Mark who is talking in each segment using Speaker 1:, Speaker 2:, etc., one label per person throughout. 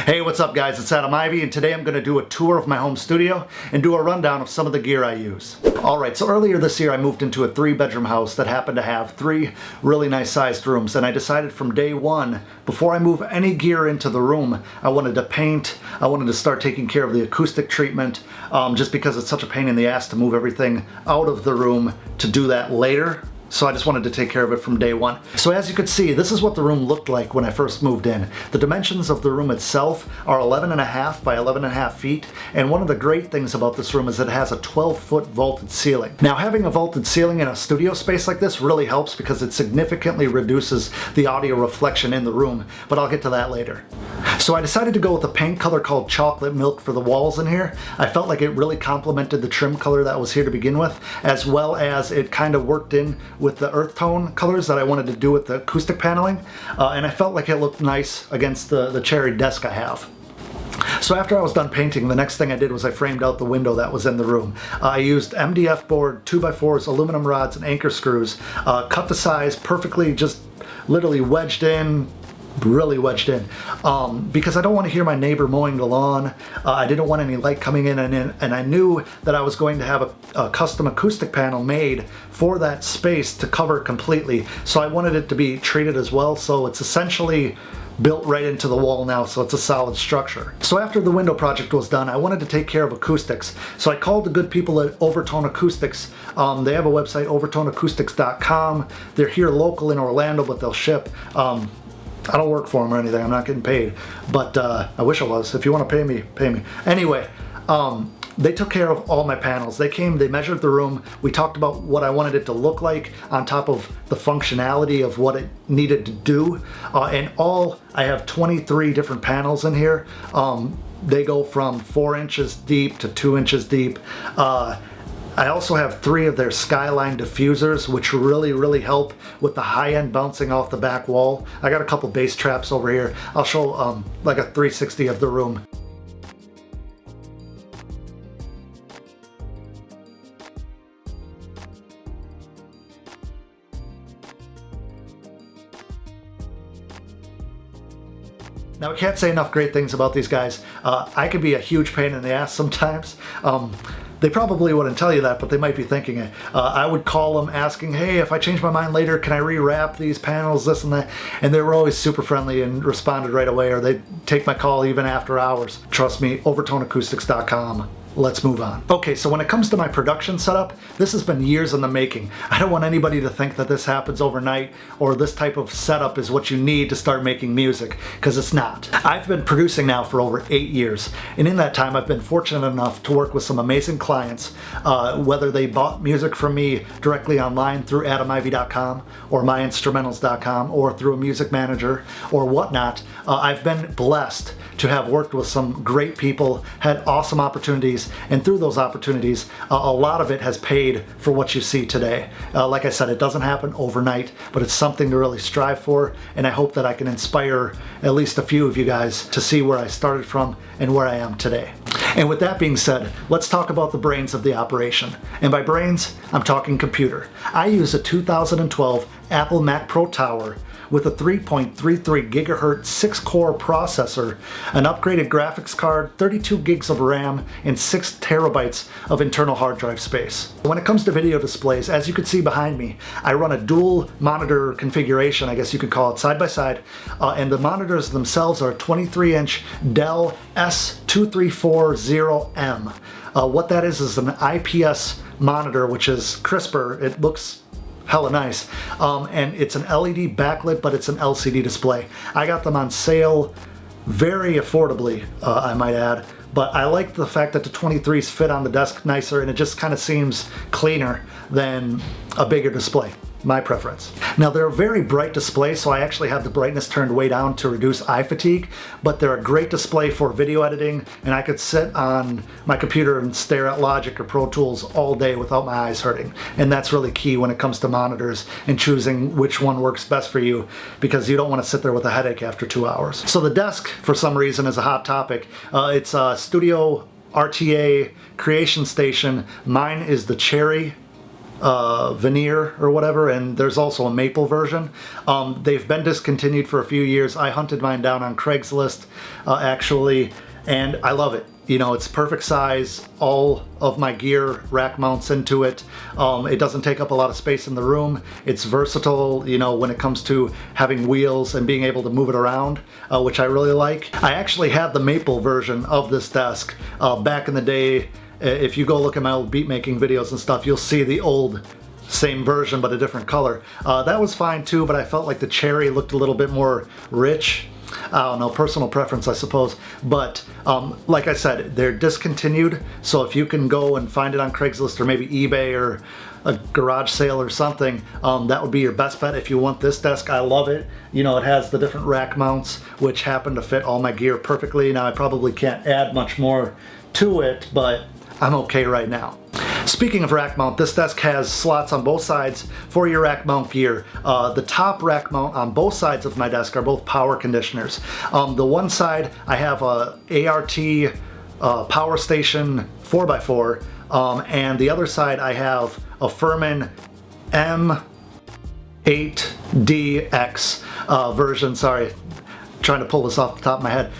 Speaker 1: Hey, what's up guys? It's Adam Ivy, and today I'm going to do a tour of my home studio and do a rundown of some of the gear I use. Alright, so earlier this year I moved into a 3-bedroom house that happened to have 3 really nice sized rooms, and I decided from day one, before I move any gear into the room, I wanted to paint, I wanted to start taking care of the acoustic treatment, just because it's such a pain in the ass to move everything out of the room to do that later. So I just wanted to take care of it from day one. So as you can see, this is what the room looked like when I first moved in. The dimensions of the room itself are 11.5 by 11.5 feet, and one of the great things about this room is that it has a 12-foot vaulted ceiling. Now, having a vaulted ceiling in a studio space like this really helps because it significantly reduces the audio reflection in the room, but I'll get to that later. So I decided to go with a paint color called Chocolate Milk for the walls in here. I felt like it really complemented the trim color that was here to begin with, as well as it kind of worked in with the earth tone colors that I wanted to do with the acoustic paneling, and I felt like it looked nice against the cherry desk I have. So after I was done painting, the next thing I did was I framed out the window that was in the room. I used MDF board, 2x4s, aluminum rods, and anchor screws, cut the size perfectly, just literally wedged in, really wedged in, because I don't want to hear my neighbor mowing the lawn. I didn't want any light coming in, and I knew that I was going to have a custom acoustic panel made for that space to cover completely, so I wanted it to be treated as well, so it's essentially built right into the wall now, so it's a solid structure. So after the window project was done, I wanted to take care of acoustics. So I called the good people at Overtone Acoustics. They have a website, overtoneacoustics.com. They're here local in Orlando, but they'll ship. I don't work for them or anything, I'm not getting paid, but I wish I was. If you want to pay me, pay me. Anyway, they took care of all my panels. They came, they measured the room, we talked about what I wanted it to look like on top of the functionality of what it needed to do, and I have 23 different panels in here. They go from 4 inches deep to 2 inches deep. I also have 3 of their Skyline diffusers, which really help with the high end bouncing off the back wall. I got a couple bass traps over here. I'll show like a 360 of the room. Now, I can't say enough great things about these guys. I could be a huge pain in the ass sometimes. They probably wouldn't tell you that, but they might be thinking it. I would call them asking, hey, if I change my mind later, can I rewrap these panels, this and that? And they were always super friendly and responded right away, or they'd take my call even after hours. Trust me, overtoneacoustics.com. Let's move on. Okay, so when it comes to my production setup, this has been years in the making. I don't want anybody to think that this happens overnight or this type of setup is what you need to start making music, because it's not. I've been producing now for over 8 years, and in that time I've been fortunate enough to work with some amazing clients, whether they bought music from me directly online through adamivy.com or myinstrumentals.com or through a music manager or whatnot. I've been blessed to have worked with some great people, had awesome opportunities, and through those opportunities, a lot of it has paid for what you see today. Like I said, it doesn't happen overnight, but it's something to really strive for, and I hope that I can inspire at least a few of you guys to see where I started from and where I am today. And with that being said, let's talk about the brains of the operation. And by brains, I'm talking computer. I use a 2012 Apple Mac Pro Tower with a 3.33 gigahertz 6-core processor, an upgraded graphics card, 32 gigs of RAM, and 6 terabytes of internal hard drive space. When it comes to video displays, as you can see behind me, I run a dual monitor configuration, I guess you could call it, side by side, and the monitors themselves are a 23-inch Dell S2340M. What that is an IPS monitor, which is crisper. It looks hella nice, and it's an LED backlit, but it's an LCD display. I got them on sale very affordably, I might add, but I like the fact that the 23s fit on the desk nicer, and it just kind of seems cleaner than a bigger display. My preference. Now, they're a very bright display, so I actually have the brightness turned way down to reduce eye fatigue, but they're a great display for video editing, and I could sit on my computer and stare at Logic or Pro Tools all day without my eyes hurting, and that's really key when it comes to monitors and choosing which one works best for you, because you don't want to sit there with a headache after 2 hours. So the desk, for some reason, is a hot topic. It's a Studio RTA Creation Station. Mine is the Cherry veneer or whatever, and there's also a maple version. They've been discontinued for a few years. I hunted mine down on Craigslist actually, and I love it. You know, it's perfect size, all of my gear rack mounts into it. It doesn't take up a lot of space in the room. It's versatile, you know, when it comes to having wheels and being able to move it around, which I really like. I actually had the maple version of this desk back in the day. If you go look at my old beat making videos and stuff, you'll see the old same version but a different color. That was fine too, but I felt like the cherry looked a little bit more rich. I don't know, personal preference I suppose, but like I said, they're discontinued, so if you can go and find it on Craigslist or maybe eBay or a garage sale or something, that would be your best bet if you want this desk. I love it. You know, it has the different rack mounts which happen to fit all my gear perfectly. Now I probably can't add much more to it, but I'm okay right now. Speaking of rack mount, this desk has slots on both sides for your rack mount gear. The top rack mount on both sides of my desk are both power conditioners. The one side I have a ART Power Station 4x4, and the other side I have a Furman M8DX version. Sorry, trying to pull this off the top of my head.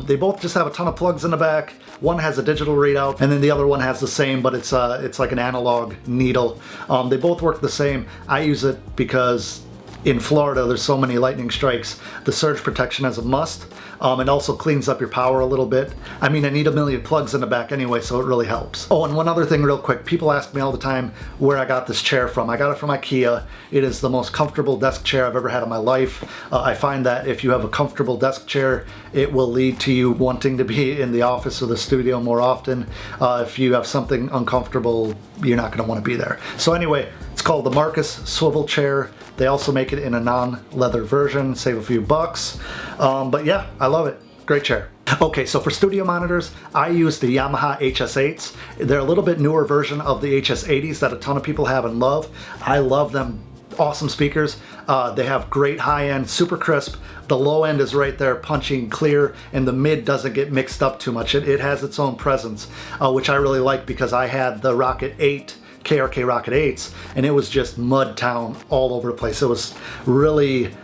Speaker 1: They both just have a ton of plugs in the back. One has a digital readout, and then the other one has the same, but it's like an analog needle. They both work the same. I use it because in Florida there's so many lightning strikes. The surge protection is a must. It also cleans up your power a little bit. I mean, I need a million plugs in the back anyway, so it really helps. Oh, and one other thing real quick. People ask me all the time where I got this chair from. I got it from IKEA. It is the most comfortable desk chair I've ever had in my life. I find that if you have a comfortable desk chair, it will lead to you wanting to be in the office or the studio more often. If you have something uncomfortable, you're not going to want to be there. So anyway, it's called the Marcus Swivel Chair. They also make it in a non-leather version, save a few bucks. But yeah, I love it. Great chair. Okay, so for studio monitors, I use the Yamaha Kx8s. They're a little bit newer version of the Kx80s that a ton of people have and love. I love them. Awesome speakers. They have great high end, super crisp. The low end is right there, punching clear, and the mid doesn't get mixed up too much. It has its own presence, which I really like because I had the Rocket 8, KRK Rocket 8s, and it was just mud town all over the place. It was really,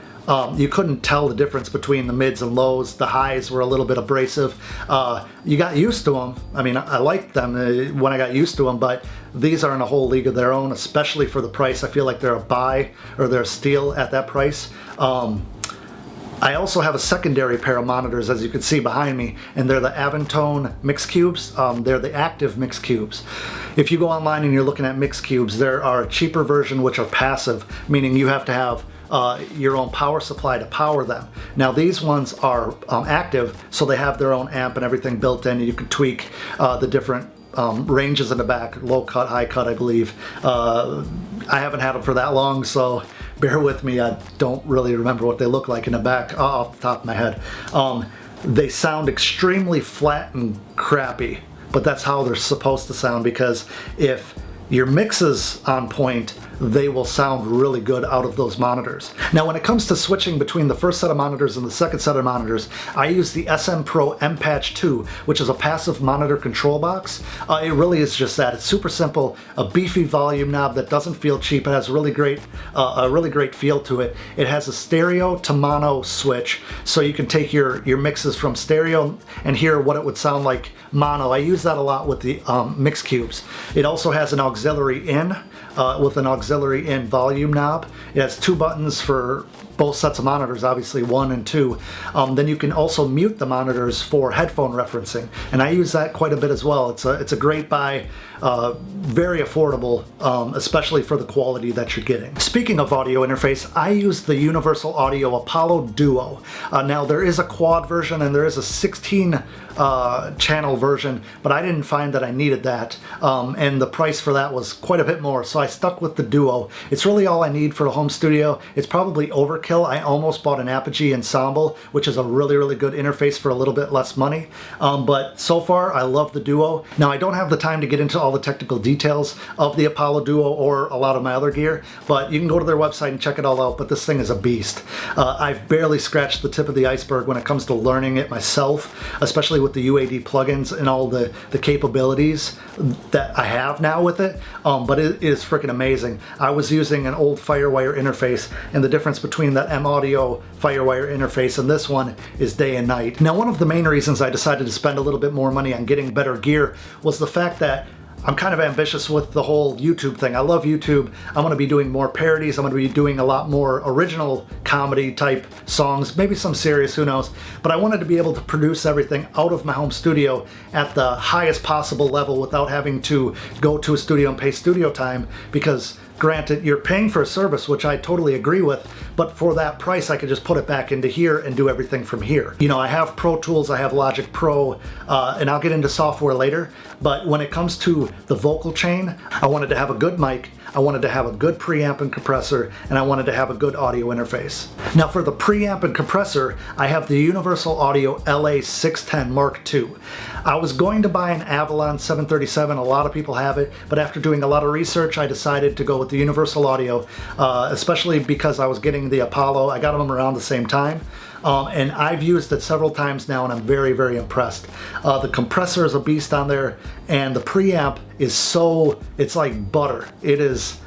Speaker 1: you couldn't tell the difference between the mids and lows. The highs were a little bit abrasive. You got used to them. I mean, I liked them when I got used to them, but these are in a whole league of their own, especially for the price. I feel like they're a buy or they're a steal at that price. I also have a secondary pair of monitors, as you can see behind me, and they're the Avantone Mix Cubes. They're the active Mix Cubes. If you go online and you're looking at Mix Cubes, there are a cheaper version which are passive, meaning you have to have your own power supply to power them. Now these ones are active, so they have their own amp and everything built in, and you can tweak the different ranges in the back, low cut, high cut, I believe. I haven't had them for that long, so bear with me. I don't really remember what they look like in the back off the top of my head. They sound extremely flat and crappy, but that's how they're supposed to sound, because if your mix is on point, they will sound really good out of those monitors. Now when it comes to switching between the first set of monitors and the second set of monitors, I use the SM Pro M-Patch 2, which is a passive monitor control box. It really is just that. It's super simple, a beefy volume knob that doesn't feel cheap. It has a really great feel to it. It has a stereo to mono switch, so you can take your mixes from stereo and hear what it would sound like mono. I use that a lot with the Mix Cubes. It also has an auxiliary in, with an auxiliary in volume knob. It has two buttons for both sets of monitors, obviously 1 and 2. Then you can also mute the monitors for headphone referencing, and I use that quite a bit as well. It's a great buy, very affordable, especially for the quality that you're getting. Speaking of audio interface, I use the Universal Audio Apollo Duo. Now there is a quad version and there is a 16 channel version, but I didn't find that I needed that, and the price for that was quite a bit more, so I stuck with the Duo. It's really all I need for a home studio. It's probably overkill overkill. I almost bought an Apogee Ensemble, which is a really, really good interface for a little bit less money. But so far, I love the Duo. Now, I don't have the time to get into all the technical details of the Apollo Duo or a lot of my other gear, but you can go to their website and check it all out. But this thing is a beast. I've barely scratched the tip of the iceberg when it comes to learning it myself, especially with the UAD plugins and all the capabilities that I have now with it. But it is freaking amazing. I was using an old Firewire interface, and the difference between that M-Audio Firewire interface and this one is day and night. Now, one of the main reasons I decided to spend a little bit more money on getting better gear was the fact that I'm kind of ambitious with the whole YouTube thing. I love YouTube. I'm going to be doing more parodies. I'm going to be doing a lot more original comedy type songs, maybe some serious, who knows. But I wanted to be able to produce everything out of my home studio at the highest possible level without having to go to a studio and pay studio time, because granted, you're paying for a service, which I totally agree with, but for that price, I could just put it back into here and do everything from here. You know, I have Pro Tools, I have Logic Pro, and I'll get into software later, but when it comes to the vocal chain, I wanted to have a good mic, I wanted to have a good preamp and compressor, and I wanted to have a good audio interface. Now, for the preamp and compressor, I have the Universal Audio LA610 Mark II. I was going to buy an Avalon 737, a lot of people have it, but after doing a lot of research, I decided to go with the Universal Audio, especially because I was getting the Apollo. I got them around the same time. And I've used it several times now, and I'm very, very impressed. The compressor is a beast on there, and the preamp is it's like butter. It is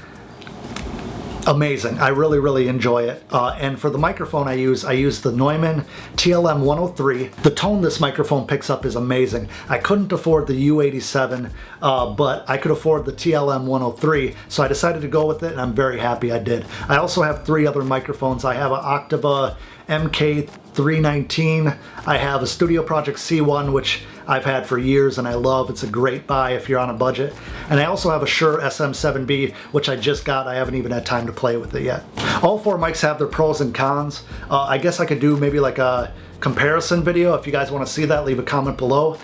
Speaker 1: amazing. I really, really enjoy it. And for the microphone I use the Neumann TLM 103. The tone this microphone picks up is amazing. I couldn't afford the U87, but I could afford the TLM 103, so I decided to go with it, and I'm very happy I did. I also have 3 other microphones. I have an Octava MK319. I have a Studio Project C1, which I've had for years and I love. It's a great buy if you're on a budget. And I also have a Shure SM7B, which I just got. I haven't even had time to play with it yet. All 4 mics have their pros and cons. I guess I could do maybe like a comparison video. If you guys want to see that, leave a comment below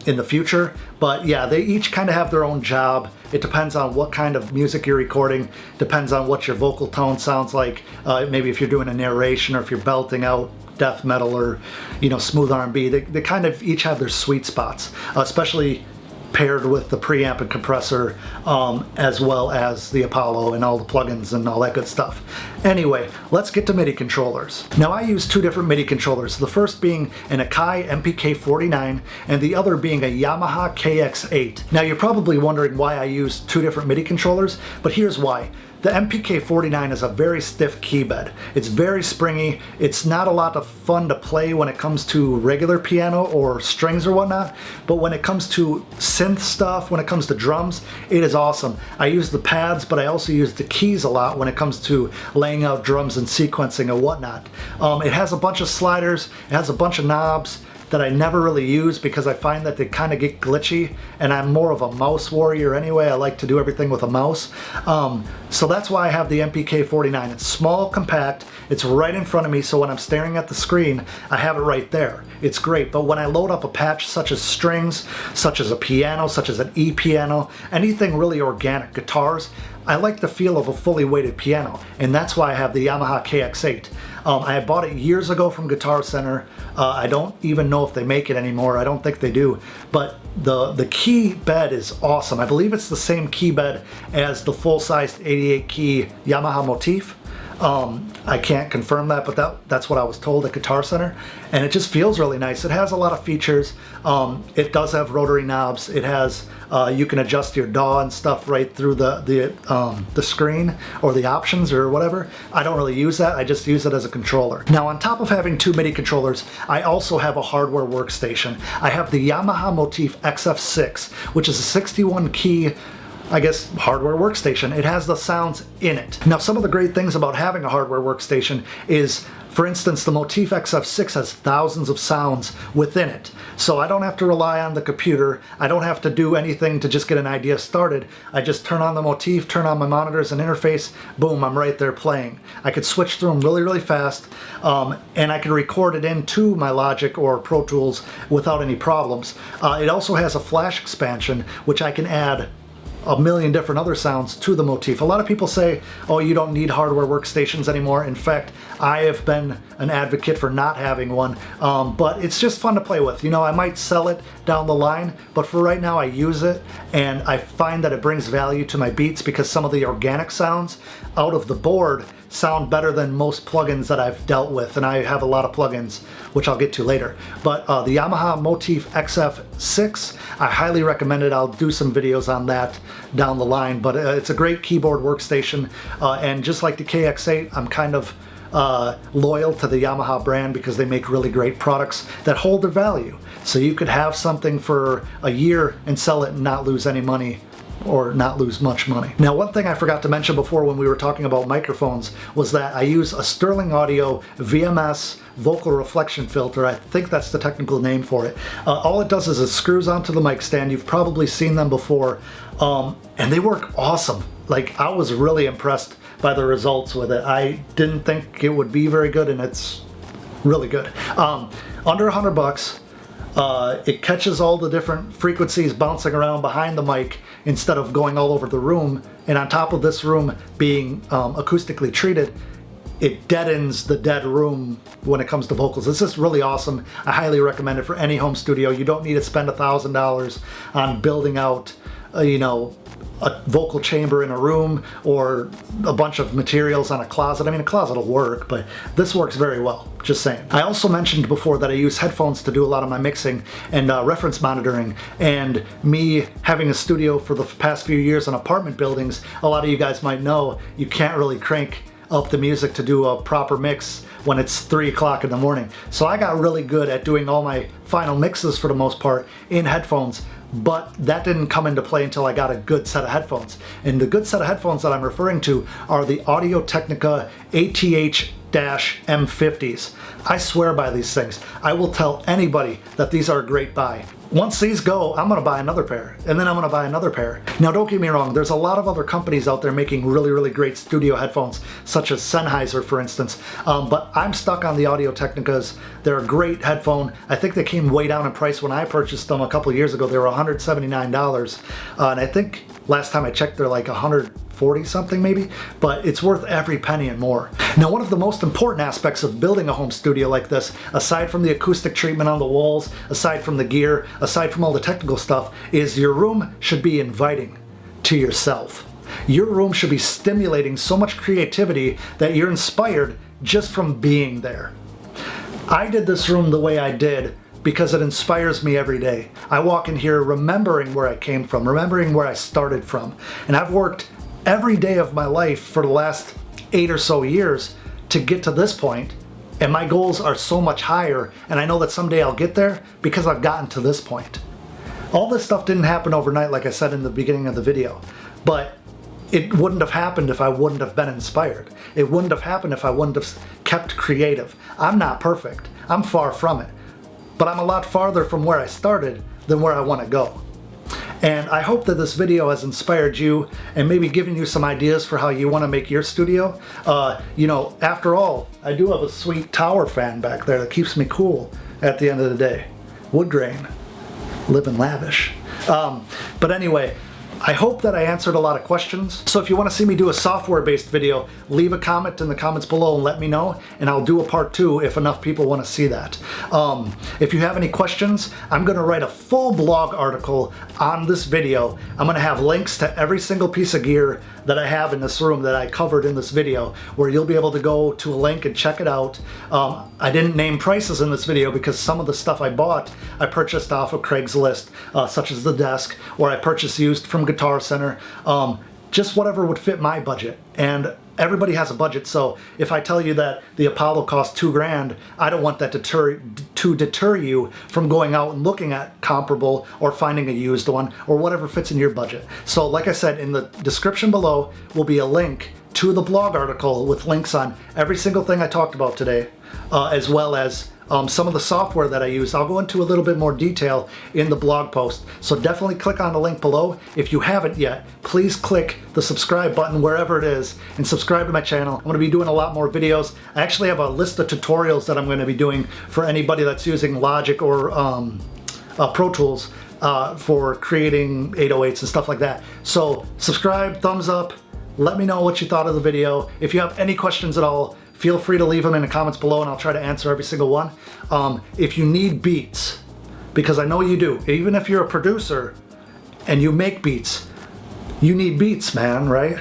Speaker 1: in the future. But yeah, they each kind of have their own job. It depends on what kind of music you're recording, depends on what your vocal tone sounds like. Maybe if you're doing a narration or if you're belting out death metal or, you know, smooth R&B. They kind of each have their sweet spots, especially paired with the preamp and compressor, as well as the Apollo and all the plugins and all that good stuff. Anyway, let's get to MIDI controllers. Now, I use 2 different MIDI controllers, the first being an Akai MPK49 and the other being a Yamaha Kx8. Now, you're probably wondering why I use 2 different MIDI controllers, but here's why. The MPK49 is a very stiff key bed. It's very springy. It's not a lot of fun to play when it comes to regular piano or strings or whatnot, but when it comes to synth stuff, when it comes to drums, it is awesome. I use the pads, but I also use the keys a lot when it comes to laying out drums and sequencing and whatnot. It has a bunch of sliders, it has a bunch of knobs that I never really use because I find that they kind of get glitchy, and I'm more of a mouse warrior anyway. I like to do everything with a mouse. So that's why I have the MPK49. It's small, compact, it's right in front of me, so when I'm staring at the screen, I have it right there. It's great, but when I load up a patch such as strings, such as a piano, such as an E-piano, anything really organic, guitars, I like the feel of a fully weighted piano, and that's why I have the Yamaha Kx8. I bought it years ago from Guitar Center. I don't even know if they make it anymore. I don't think they do. But the key bed is awesome. I believe it's the same key bed as the full-sized 88 key Yamaha Motif. I can't confirm that, but that's what I was told at Guitar Center, and it just feels really nice. It has a lot of features. It does have rotary knobs. It has you can adjust your DAW and stuff right through the screen or the options or whatever. I don't really use that. I just use it as a controller. Now, on top of having 2 MIDI controllers, I also have a hardware workstation. I have the Yamaha Motif XF6, which is a 61 key, I guess, hardware workstation. It has the sounds in it. Now, some of the great things about having a hardware workstation is, for instance, the Motif XF6 has thousands of sounds within it. So I don't have to rely on the computer. I don't have to do anything to just get an idea started. I just turn on the Motif, turn on my monitors and interface, boom, I'm right there playing. I could switch through them really, really fast, and I can record it into my Logic or Pro Tools without any problems. It also has a flash expansion, which I can add a million different other sounds to the motif. A lot of people say, oh, you don't need hardware workstations anymore. In fact, I have been an advocate for not having one, but it's just fun to play with. You know, I might sell it down the line, but for right now I use it, and I find that it brings value to my beats because some of the organic sounds out of the board sound better than most plugins that I've dealt with, and I have a lot of plugins, which I'll get to later. But the Yamaha Motif XF6, I highly recommend it. I'll do some videos on that down the line, but it's a great keyboard workstation, and just like the Kx8, I'm kind of loyal to the Yamaha brand because they make really great products that hold their value. So you could have something for a year and sell it and not lose any money, or not lose much money. Now, one thing I forgot to mention before when we were talking about microphones was that I use a Stirling Audio VMS vocal reflection filter. I think that's the technical name for it. All it does is it screws onto the mic stand. You've probably seen them before, and they work awesome. Like, I was really impressed by the results with it. I didn't think it would be very good, and it's really good. Under $100. It catches all the different frequencies bouncing around behind the mic instead of going all over the room, and on top of this room being acoustically treated, it deadens the dead room when it comes to vocals. This is really awesome. I highly recommend it for any home studio. You don't need to spend $1,000 on building out you know, a vocal chamber in a room or a bunch of materials on a closet. I mean, a closet will work, but this works very well, just saying. I also mentioned before that I use headphones to do a lot of my mixing and reference monitoring, and me having a studio for the past few years in apartment buildings, a lot of you guys might know you can't really crank up the music to do a proper mix when it's 3 o'clock in the morning. So I got really good at doing all my final mixes for the most part in headphones, but that didn't come into play until I got a good set of headphones. And the good set of headphones that I'm referring to are the Audio-Technica ATH-M50s. I swear by these things. I will tell anybody that these are a great buy. Once these go, I'm gonna buy another pair, and then I'm gonna buy another pair. Now, don't get me wrong, there's a lot of other companies out there making really, really great studio headphones, such as Sennheiser, for instance, but I'm stuck on the Audio-Technicas. They're a great headphone. I think they came way down in price when I purchased them a couple years ago. They were $179, and I think last time I checked they're like $140 something maybe, but it's worth every penny and more. Now, one of the most important aspects of building a home studio like this, aside from the acoustic treatment on the walls, aside from the gear, aside from all the technical stuff, is your room should be inviting to yourself. Your room should be stimulating so much creativity that you're inspired just from being there. I did this room the way I did because it inspires me every day. I walk in here remembering where I came from, remembering where I started from, and I've worked every day of my life for the last 8 or so years to get to this point, and my goals are so much higher, and I know that someday I'll get there because I've gotten to this point. All this stuff didn't happen overnight, like I said in the beginning of the video, but it wouldn't have happened if I wouldn't have been inspired. It wouldn't have happened if I wouldn't have kept creative. I'm not perfect. I'm far from it. But I'm a lot farther from where I started than where I want to go. And I hope that this video has inspired you and maybe given you some ideas for how you want to make your studio. You know, after all, I do have a sweet tower fan back there that keeps me cool at the end of the day. Wood grain, living lavish. But anyway, I hope that I answered a lot of questions. So if you want to see me do a software-based video, leave a comment in the comments below and let me know, and I'll do a part 2 if enough people want to see that. If you have any questions, I'm going to write a full blog article on this video. I'm going to have links to every single piece of gear that I have in this room that I covered in this video, where you'll be able to go to a link and check it out. I didn't name prices in this video because some of the stuff I bought, I purchased off of Craigslist, such as the desk, or I purchased used from Guitar Center, just whatever would fit my budget. And everybody has a budget, so if I tell you that the Apollo cost $2 grand, I don't want that to deter you from going out and looking at comparable or finding a used one or whatever fits in your budget. So like I said, in the description below will be a link to the blog article with links on every single thing I talked about today, as well as some of the software that I use. I'll go into a little bit more detail in the blog post, so definitely click on the link below. If you haven't yet, please click the subscribe button wherever it is and subscribe to my channel. I'm going to be doing a lot more videos. I actually have a list of tutorials that I'm going to be doing for anybody that's using Logic or Pro Tools for creating 808s and stuff like that. So subscribe, thumbs up, let me know what you thought of the video. If you have any questions at all, feel free to leave them in the comments below and I'll try to answer every single one. If you need beats, because I know you do, even if you're a producer and you make beats, you need beats, man, right?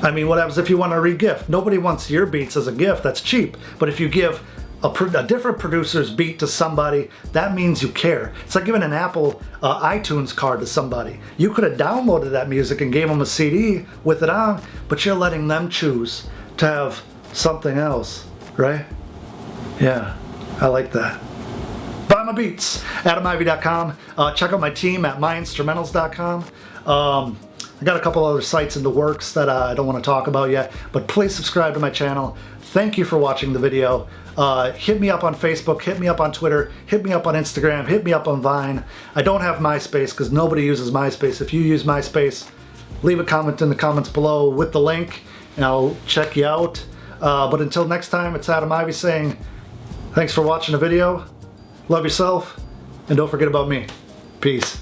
Speaker 1: I mean, what happens if you want to re-gift? Nobody wants your beats as a gift, that's cheap. But if you give a different producer's beat to somebody, that means you care. It's like giving an Apple iTunes card to somebody. You could have downloaded that music and gave them a CD with it on, but you're letting them choose to have something else, right? Yeah, I like that. Buy my beats, AdamIvy.com. Check out my team at myinstrumentals.com. I got a couple other sites in the works that I don't want to talk about yet, but please subscribe to my channel. Thank you for watching the video. Hit me up on Facebook, hit me up on Twitter, hit me up on Instagram, hit me up on Vine. I don't have MySpace because nobody uses MySpace. If you use MySpace, leave a comment in the comments below with the link and I'll check you out. But until next time, it's Adam Ivy saying thanks for watching the video, love yourself, and don't forget about me. Peace.